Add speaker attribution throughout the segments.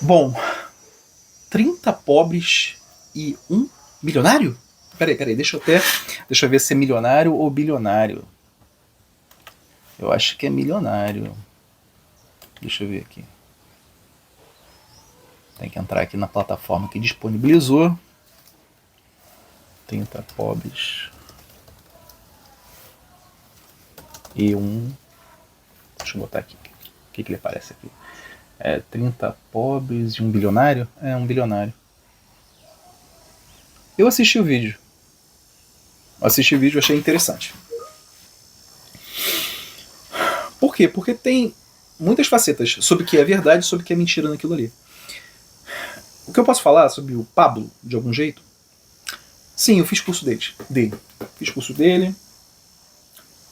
Speaker 1: Bom, 30 pobres e um milionário? Peraí, deixa eu ver se é milionário ou bilionário. Eu acho que é milionário. Deixa eu ver aqui. Tem que entrar aqui na plataforma que disponibilizou. 30 pobres e um... Deixa eu botar aqui. O que ele aparece aqui? 30 pobres e um bilionário? É, um bilionário. Eu assisti o vídeo. Achei interessante. Por quê? Porque tem muitas facetas sobre o que é verdade e sobre o que é mentira naquilo ali. O que eu posso falar sobre o Pablo, de algum jeito? Sim, eu fiz curso dele. Fiz curso dele.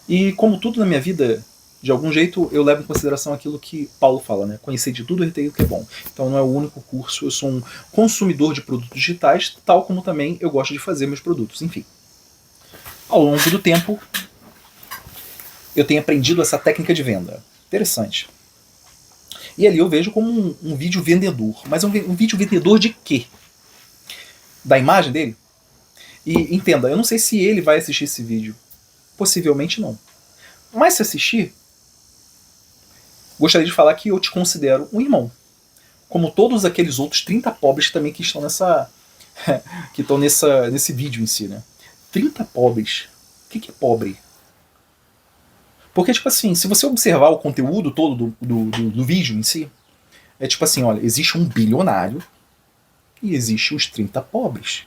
Speaker 1: E como tudo na minha vida, de algum jeito eu levo em consideração aquilo que Paulo fala, né? Conhecer de tudo e reter o que é bom. Então não é o único curso, eu sou um consumidor de produtos digitais, tal como também eu gosto de fazer meus produtos, enfim. Ao longo do tempo, eu tenho aprendido essa técnica de venda. Interessante. E ali eu vejo como um vídeo vendedor. Mas um vídeo vendedor de quê? Da imagem dele? E entenda, eu não sei se ele vai assistir esse vídeo. Possivelmente não. Mas se assistir, gostaria de falar que eu te considero um irmão. Como todos aqueles outros 30 pobres também que estão nesse vídeo em si, né? 30 pobres. O que é pobre? Porque, tipo assim, se você observar o conteúdo todo do vídeo em si, é tipo assim, olha, existe um bilionário e existe os 30 pobres.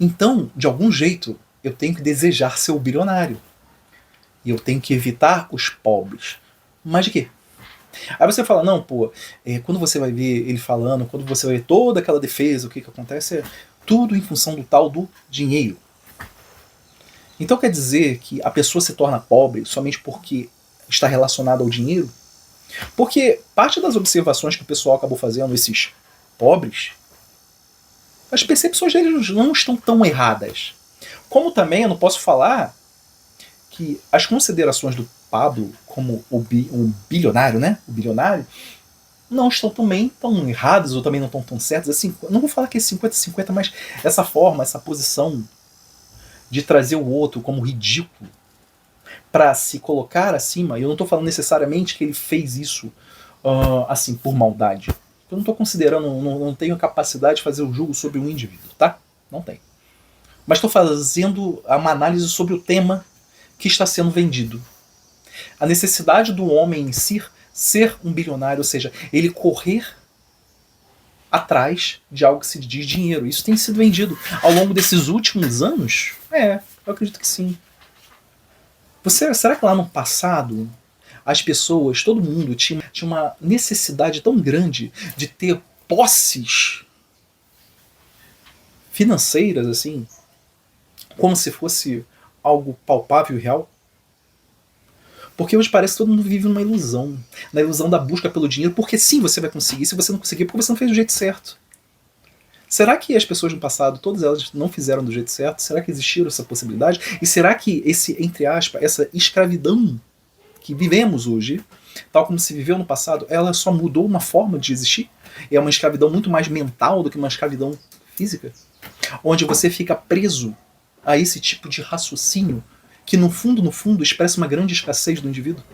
Speaker 1: Então, de algum jeito, eu tenho que desejar ser o bilionário. E eu tenho que evitar os pobres. Mas de quê? Aí você fala, não, pô, quando você vai ver ele falando, quando você vai ver toda aquela defesa, o que acontece é tudo em função do tal do dinheiro. Então quer dizer que a pessoa se torna pobre somente porque está relacionada ao dinheiro? Porque parte das observações que o pessoal acabou fazendo, esses pobres, as percepções deles não estão tão erradas. Como também eu não posso falar que as considerações do Pablo como um bilionário, né? O bilionário, não estão também tão erradas ou também não estão tão certas. Assim, não vou falar que é 50-50, mas essa forma, essa posição de trazer o outro como ridículo para se colocar acima, e eu não estou falando necessariamente que ele fez isso assim por maldade. Eu não estou considerando, não tenho capacidade de fazer o julgo sobre um indivíduo, tá? Não tenho. Mas estou fazendo uma análise sobre o tema que está sendo vendido. A necessidade do homem em si ser um bilionário, ou seja, ele correr atrás de algo que se diz dinheiro. Isso tem sido vendido ao longo desses últimos anos? Eu acredito que sim. Será que lá no passado as pessoas, todo mundo tinha uma necessidade tão grande de ter posses financeiras, assim, como se fosse algo palpável e real? Porque hoje parece que todo mundo vive numa ilusão. Na ilusão da busca pelo dinheiro, porque sim, você vai conseguir. Se você não conseguir, porque você não fez do jeito certo. Será que as pessoas no passado, todas elas não fizeram do jeito certo? Será que existiram essa possibilidade? E será que entre aspas, essa escravidão que vivemos hoje, tal como se viveu no passado, ela só mudou uma forma de existir? É uma escravidão muito mais mental do que uma escravidão física? Onde você fica preso a esse tipo de raciocínio que no fundo expressa uma grande escassez do indivíduo?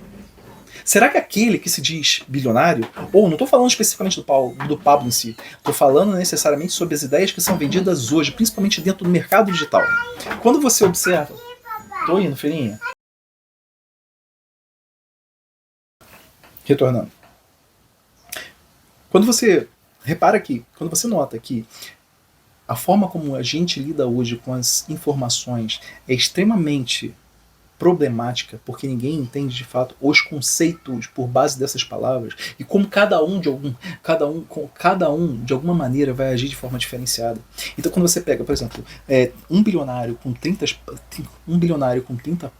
Speaker 1: Será que aquele que se diz bilionário, ou não estou falando especificamente do Pablo em si, estou falando necessariamente sobre as ideias que são vendidas hoje, principalmente dentro do mercado digital. Quando você observa... Tô indo, filhinha. Retornando. Quando você repara aqui, quando você nota que a forma como a gente lida hoje com as informações é extremamente problemática, porque ninguém entende de fato os conceitos por base dessas palavras e como cada um de alguma maneira vai agir de forma diferenciada. Então quando você pega, por exemplo, um bilionário com 30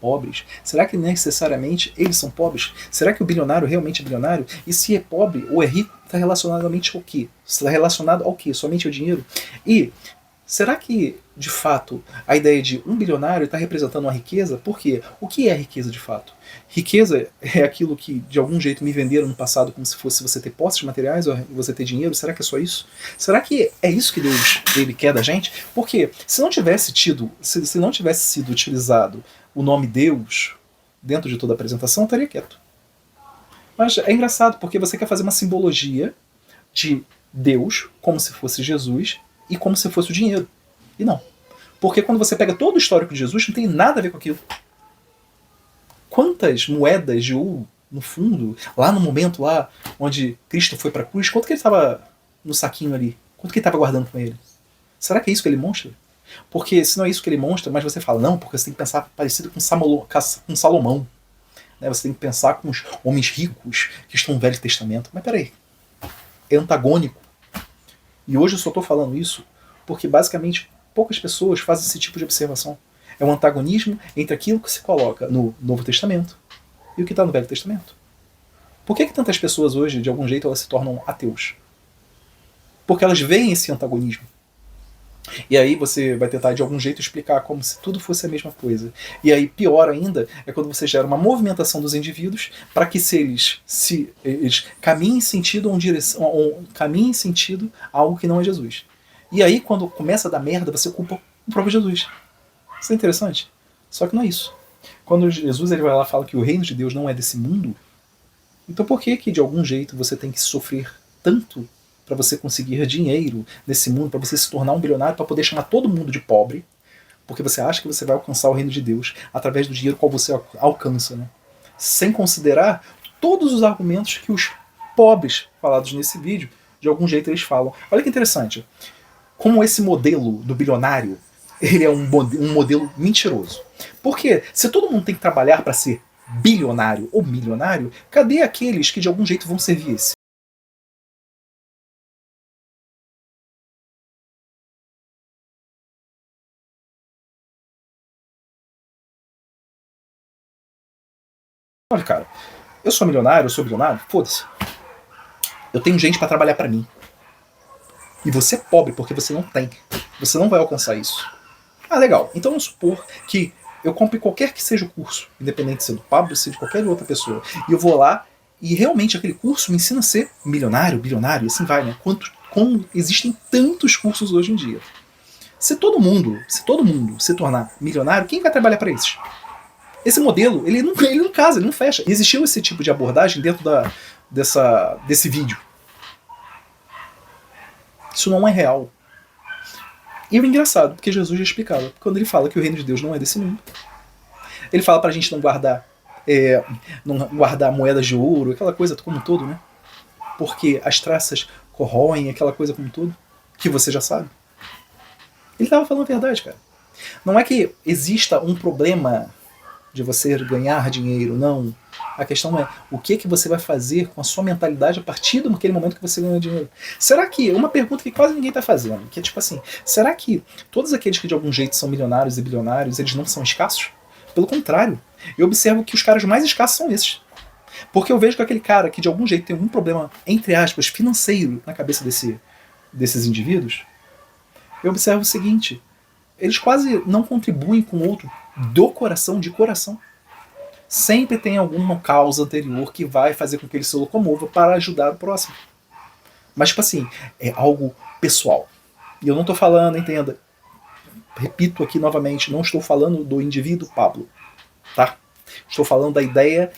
Speaker 1: pobres, será que necessariamente eles são pobres? Será que o bilionário realmente é bilionário? E se é pobre ou é rico, está relacionado ao quê? Está relacionado ao quê? Somente ao dinheiro? E Será que, de fato, a ideia de um bilionário está representando uma riqueza? Por quê? O que é riqueza de fato? Riqueza é aquilo que, de algum jeito, me venderam no passado como se fosse você ter posses materiais ou você ter dinheiro. Será que é só isso? Será que é isso que Deus ele quer da gente? Porque se não tivesse tido, se não tivesse sido utilizado o nome Deus dentro de toda a apresentação, eu estaria quieto. Mas é engraçado, porque você quer fazer uma simbologia de Deus como se fosse Jesus e como se fosse o dinheiro. E não. Porque quando você pega todo o histórico de Jesus, não tem nada a ver com aquilo. Quantas moedas de ouro, no fundo, lá no momento lá onde Cristo foi para a cruz, quanto que ele estava no saquinho ali? Quanto que ele estava guardando com ele? Será que é isso que ele mostra? Porque se não é isso que ele mostra, mas você fala, não, porque você tem que pensar parecido com Salomão. Né? Você tem que pensar com os homens ricos que estão no Velho Testamento. Mas peraí, é antagônico. E hoje eu só estou falando isso porque basicamente poucas pessoas fazem esse tipo de observação. É um antagonismo entre aquilo que se coloca no Novo Testamento e o que está no Velho Testamento. Por que tantas pessoas hoje, de algum jeito, elas se tornam ateus? Porque elas veem esse antagonismo. E aí você vai tentar de algum jeito explicar como se tudo fosse a mesma coisa. E aí pior ainda é quando você gera uma movimentação dos indivíduos para que eles caminhem em sentido caminhem em sentido a algo que não é Jesus. E aí quando começa a dar merda, você culpa o próprio Jesus. Isso é interessante. Só que não é isso. Quando Jesus ele vai lá e fala que o reino de Deus não é desse mundo, então por que de algum jeito você tem que sofrer tanto para você conseguir dinheiro nesse mundo, para você se tornar um bilionário, para poder chamar todo mundo de pobre, porque você acha que você vai alcançar o reino de Deus através do dinheiro qual você alcança, né? Sem considerar todos os argumentos que os pobres falados nesse vídeo, de algum jeito eles falam. Olha que interessante. Como esse modelo do bilionário, ele é um modelo mentiroso. Porque se todo mundo tem que trabalhar para ser bilionário ou milionário, cadê aqueles que de algum jeito vão servir esse? Olha, cara, eu sou milionário, eu sou bilionário, foda-se. Eu tenho gente para trabalhar para mim. E você é pobre porque você não tem. Você não vai alcançar isso. Ah, legal. Então vamos supor que eu compre qualquer que seja o curso, independente se é do Pablo, se é de qualquer outra pessoa, e eu vou lá e realmente aquele curso me ensina a ser milionário, bilionário, e assim vai, né? Como existem tantos cursos hoje em dia. Se todo mundo se tornar milionário, quem vai trabalhar para esses? Esse modelo, ele não casa, ele não fecha. E existiu esse tipo de abordagem dentro desse vídeo. Isso não é real. E o engraçado, porque Jesus já explicava, quando ele fala que o reino de Deus não é desse mundo. Ele fala pra gente não guardar moedas de ouro, aquela coisa como um todo, né? Porque as traças corroem, aquela coisa como um todo, que você já sabe. Ele estava falando a verdade, cara. Não é que exista um problema de você ganhar dinheiro, não. A questão é o que você vai fazer com a sua mentalidade a partir daquele momento que você ganha dinheiro. Será que, uma pergunta que quase ninguém está fazendo, que é tipo assim, será que todos aqueles que de algum jeito são milionários e bilionários, eles não são escassos? Pelo contrário, eu observo que os caras mais escassos são esses. Porque eu vejo que aquele cara que de algum jeito tem algum problema, entre aspas, financeiro na cabeça desses indivíduos, eu observo o seguinte, eles quase não contribuem com o outro do coração, de coração. Sempre tem alguma causa anterior que vai fazer com que ele se locomova para ajudar o próximo. Mas, tipo assim, é algo pessoal. E eu não estou falando, entenda, repito aqui novamente, não estou falando do indivíduo Pablo, tá? Estou falando da ideia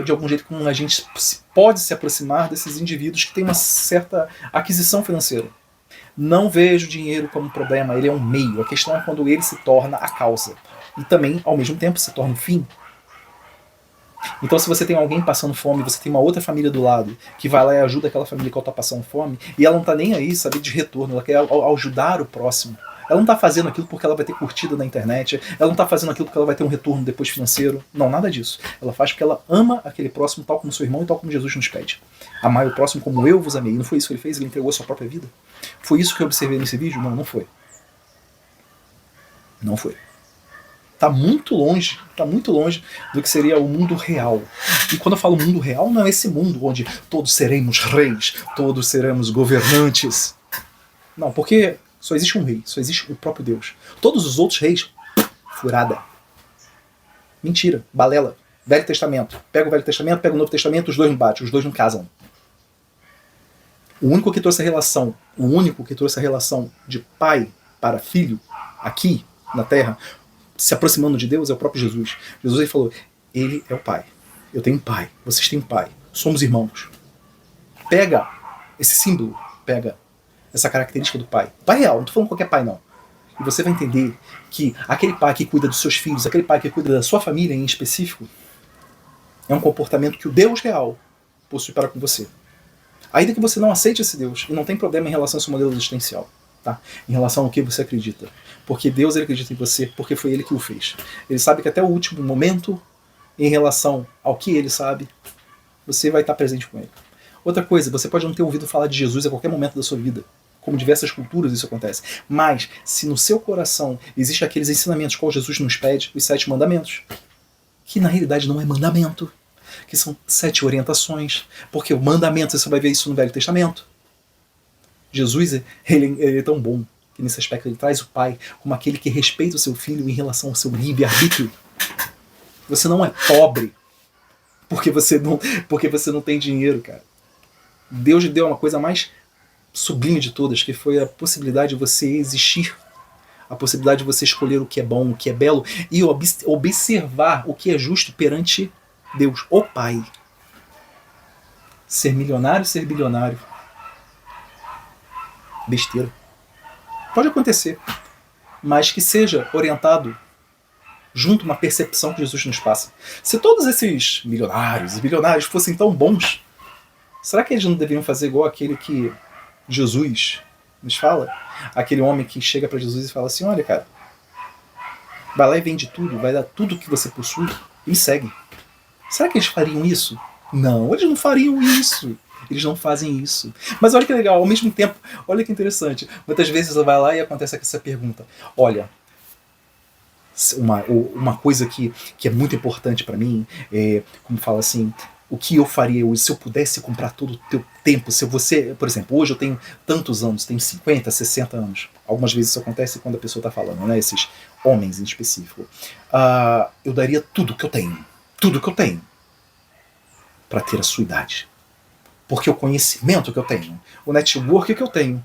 Speaker 1: de algum jeito como a gente pode se aproximar desses indivíduos que têm uma certa aquisição financeira. Não vejo o dinheiro como problema, ele é um meio. A questão é quando ele se torna a causa. E também, ao mesmo tempo, se torna o fim. Então, se você tem alguém passando fome, você tem uma outra família do lado, que vai lá e ajuda aquela família que está passando fome, e ela não está nem aí, sabe, de retorno, ela quer ajudar o próximo. Ela não está fazendo aquilo porque ela vai ter curtida na internet, ela não está fazendo aquilo porque ela vai ter um retorno depois financeiro. Não, nada disso. Ela faz porque ela ama aquele próximo tal como seu irmão e tal como Jesus nos pede. Amai o próximo como eu vos amei. E não foi isso que ele fez? Ele entregou a sua própria vida? Foi isso que eu observei nesse vídeo? Não, não foi. Não foi. Está muito longe do que seria o mundo real. E quando eu falo mundo real, não é esse mundo onde todos seremos reis, todos seremos governantes. Não, porque Só existe um rei, só existe o próprio Deus. Todos os outros reis, furada. Mentira, balela. Velho Testamento. Pega o Velho Testamento, pega o Novo Testamento, os dois não batem, os dois não casam. O único que trouxe a relação de pai para filho, aqui na Terra, se aproximando de Deus, é o próprio Jesus. Jesus ele falou, ele é o pai. Eu tenho um pai, vocês têm um pai. Somos irmãos. Pega esse símbolo, pega essa característica do pai. Pai real, não estou falando qualquer pai não. E você vai entender que aquele pai que cuida dos seus filhos, aquele pai que cuida da sua família em específico, é um comportamento que o Deus real possui para com você. Ainda que você não aceite esse Deus, e não tem problema em relação ao seu modelo existencial, tá? Em relação ao que você acredita. Porque Deus ele acredita em você, porque foi ele que o fez. Ele sabe que até o último momento, em relação ao que ele sabe, você vai estar presente com ele. Outra coisa, você pode não ter ouvido falar de Jesus a qualquer momento da sua vida. Como diversas culturas isso acontece. Mas, se no seu coração existem aqueles ensinamentos qual Jesus nos pede, os 7 mandamentos, que na realidade não é mandamento, que são 7 orientações, porque o mandamento, você vai ver isso no Velho Testamento. Jesus, ele é tão bom, que nesse aspecto ele traz o pai como aquele que respeita o seu filho em relação ao seu livre-arbítrio. Você não é pobre porque você não tem dinheiro, cara. Deus lhe deu uma coisa mais sublime de todas, que foi a possibilidade de você existir, a possibilidade de você escolher o que é bom, o que é belo, e observar o que é justo perante Deus, o Pai. Ser milionário, ser bilionário. Besteira. Pode acontecer, mas que seja orientado junto a uma percepção que Jesus nos passa. Se todos esses milionários e bilionários fossem tão bons, será que eles não deveriam fazer igual aquele que Jesus nos fala? Aquele homem que chega para Jesus e fala assim, olha cara, vai lá e vende tudo, vai dar tudo que você possui e me segue. Será que eles fariam isso? Não, eles não fariam isso. Eles não fazem isso. Mas olha que legal, ao mesmo tempo, olha que interessante. Muitas vezes você vai lá e acontece essa pergunta. Olha, uma coisa que é muito importante para mim, como fala assim, o que eu faria hoje se eu pudesse comprar todo o teu tempo, se você, por exemplo, hoje eu tenho tantos anos, tenho 50, 60 anos. Algumas vezes isso acontece quando a pessoa está falando, né? Esses homens em específico. Eu daria tudo que eu tenho, para ter a sua idade. Porque o conhecimento que eu tenho, o network que eu tenho,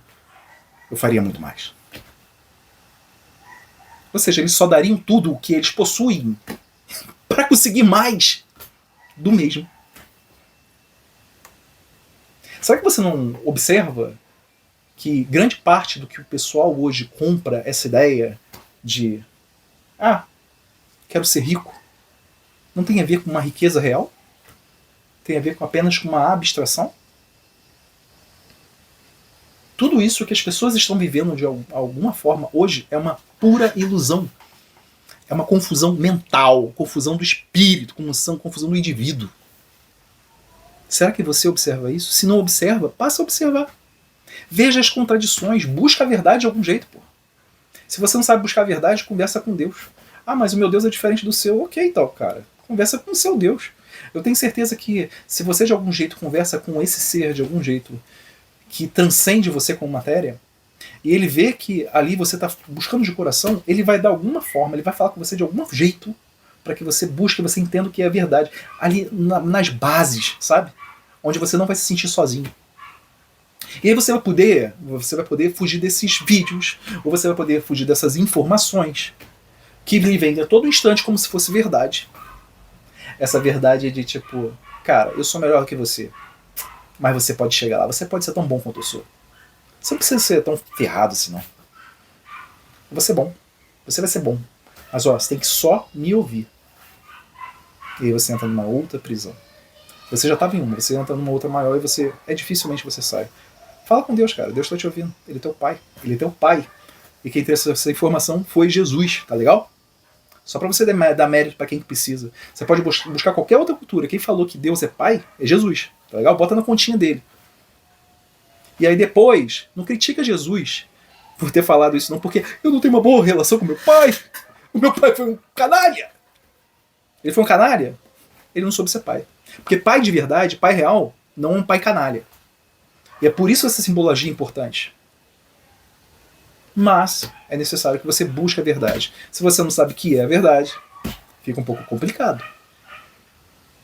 Speaker 1: eu faria muito mais. Ou seja, eles só dariam tudo o que eles possuem para conseguir mais do mesmo. Será que você não observa que grande parte do que o pessoal hoje compra essa ideia de quero ser rico, não tem a ver com uma riqueza real? Tem a ver com apenas com uma abstração? Tudo isso que as pessoas estão vivendo de alguma forma hoje é uma pura ilusão. É uma confusão mental, confusão do espírito, confusão do indivíduo. Será que você observa isso? Se não observa, passa a observar. Veja as contradições, busca a verdade de algum jeito. Pô. Se você não sabe buscar a verdade, conversa com Deus. Mas o meu Deus é diferente do seu. Ok, então, cara. Conversa com o seu Deus. Eu tenho certeza que se você de algum jeito conversa com esse ser de algum jeito que transcende você como matéria, e ele vê que ali você está buscando de coração, ele vai dar alguma forma, ele vai falar com você de algum jeito para que você busque, você entenda o que é a verdade. Ali nas bases, sabe? Onde você não vai se sentir sozinho. E aí você vai poder fugir desses vídeos, ou você vai poder fugir dessas informações que lhe vêm a todo instante como se fosse verdade. Essa verdade é de tipo, cara, eu sou melhor que você, mas você pode chegar lá, você pode ser tão bom quanto eu sou. Você não precisa ser tão ferrado assim, não. Eu vou ser bom. Você vai ser bom. Mas você tem que só me ouvir. E aí você entra numa outra prisão. Você já estava em uma, você entra numa outra maior e dificilmente você sai. Fala com Deus, cara. Deus está te ouvindo. Ele é teu pai. Ele é teu pai. E quem trouxe essa informação foi Jesus. Tá legal? Só para você dar mérito para quem precisa. Você pode buscar qualquer outra cultura. Quem falou que Deus é pai é Jesus. Tá legal? Bota na continha dele. E aí depois, não critica Jesus por ter falado isso não, porque eu não tenho uma boa relação com meu pai. O meu pai foi um canalha. Ele foi um canalha? Ele não soube ser pai. Porque pai de verdade, pai real, não é um pai canalha. E é por isso essa simbologia é importante. Mas é necessário que você busque a verdade. Se você não sabe o que é a verdade, fica um pouco complicado.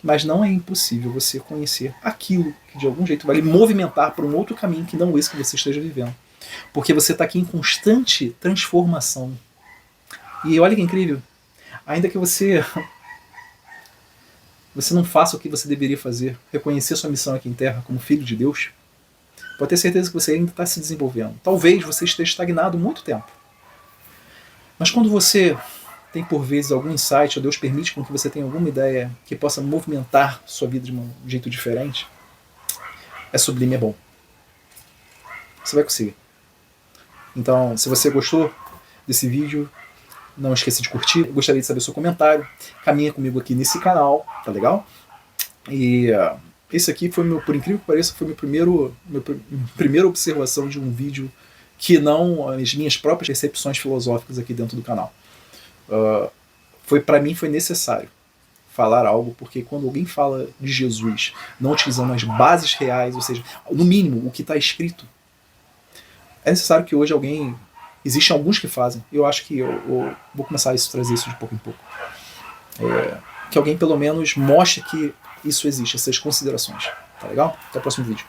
Speaker 1: Mas não é impossível você conhecer aquilo que de algum jeito vai lhe movimentar para um outro caminho que não esse que você esteja vivendo. Porque você está aqui em constante transformação. E olha que incrível, ainda que você não faça o que você deveria fazer, reconhecer sua missão aqui em Terra como filho de Deus, pode ter certeza que você ainda está se desenvolvendo. Talvez você esteja estagnado muito tempo. Mas quando você tem por vezes algum insight, ou Deus permite com que você tenha alguma ideia que possa movimentar sua vida de um jeito diferente, é sublime, é bom. Você vai conseguir. Então, se você gostou desse vídeo, não esqueça de curtir. Eu gostaria de saber o seu comentário. Caminha comigo aqui nesse canal, tá legal? E esse aqui foi por incrível que pareça, foi minha primeira observação de um vídeo que não as minhas próprias percepções filosóficas aqui dentro do canal. Para mim foi necessário falar algo, porque quando alguém fala de Jesus não utilizando as bases reais, ou seja, no mínimo o que está escrito, é necessário que hoje alguém... Existem alguns que fazem, eu acho que eu vou começar a trazer isso de pouco em pouco. Que alguém pelo menos mostre que isso existe, essas considerações. Tá legal? Até o próximo vídeo.